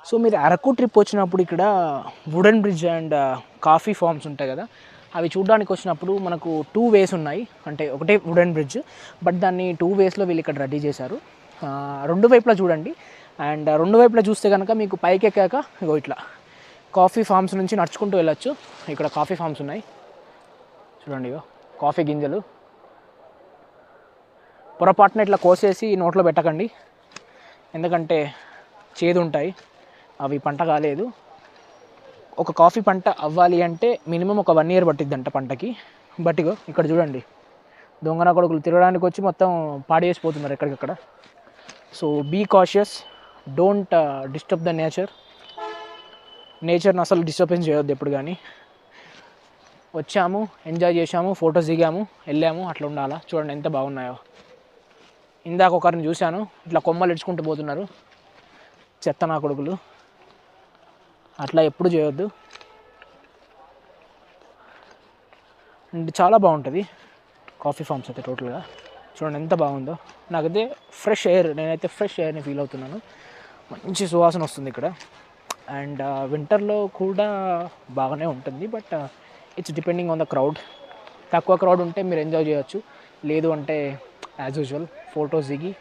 So మీరు Araku trip వచ్చినప్పుడు ఇక్కడ wooden bridge and coffee farms ఉంటాయి కదా, అవి చూడడానికి వచ్చినప్పుడు మనకు 2 వేస్ ఉన్నాయి. అంటే ఒకటే వుడెన్ బ్రిడ్జ్, బట్ దాన్ని 2 వేస్లో వీళ్ళు ఇక్కడ రెడీ చేశారు. రెండు వైపులా చూడండి. అండ్ రెండు వైపులా చూస్తే కనుక మీకు పైకి ఎక్కాక ఇగో ఇట్లా కాఫీ ఫార్మ్స్ నుంచి నడుచుకుంటూ వెళ్ళొచ్చు. ఇక్కడ కాఫీ ఫార్మ్స్ ఉన్నాయి చూడండి. ఇగో కాఫీ గింజలు పొరపాటున ఇట్లా కోసేసి నోట్లో పెట్టకండి, ఎందుకంటే చేదు ఉంటాయి, అవి పంట కాలేదు. ఒక కాఫీ పంట అవ్వాలి అంటే మినిమం ఒక 1 year పట్టిద్దంట పంటకి. బట్ ఇగో ఇక్కడ చూడండి, దొంగన కొడుకులు తిరగడానికి వచ్చి మొత్తం పాడి చేసిపోతున్నారు ఎక్కడికక్కడ. So be cautious, don't disturb the నేచర్ని అసలు డిస్టర్బెన్స్ చేయొద్దు ఎప్పుడు కానీ. వచ్చాము, ఎంజాయ్ చేసాము, ఫొటోస్ దిగాము, వెళ్ళాము, అట్లా ఉండాలా. చూడండి ఎంత బాగున్నాయో. ఇందాక ఒకరిని చూశాను, ఇట్లా కొమ్మలు ఇడ్చుకుంటూ పోతున్నారు, చెత్త నా కొడుకులు. అట్లా ఎప్పుడు చేయొద్దు. అండ్ చాలా బాగుంటుంది కాఫీ ఫార్మ్స్ అయితే టోటల్గా. చూడండి ఎంత బాగుందో. నాకైతే ఫ్రెష్ ఎయిర్, నేనైతే ఫ్రెష్ ఎయిర్ని ఫీల్ అవుతున్నాను. మంచి సువాసన వస్తుంది ఇక్కడ. అండ్ వింటర్లో కూడా బాగానే ఉంటుంది, but it's depending on the crowd. తక్కువ క్రౌడ్ ఉంటే మీరు ఎంజాయ్ చేయొచ్చు, లేదు అంటే యాజ్ యూజువల్ ఫొటోస్ దిగి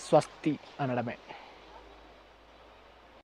స్వస్తి అనడమే.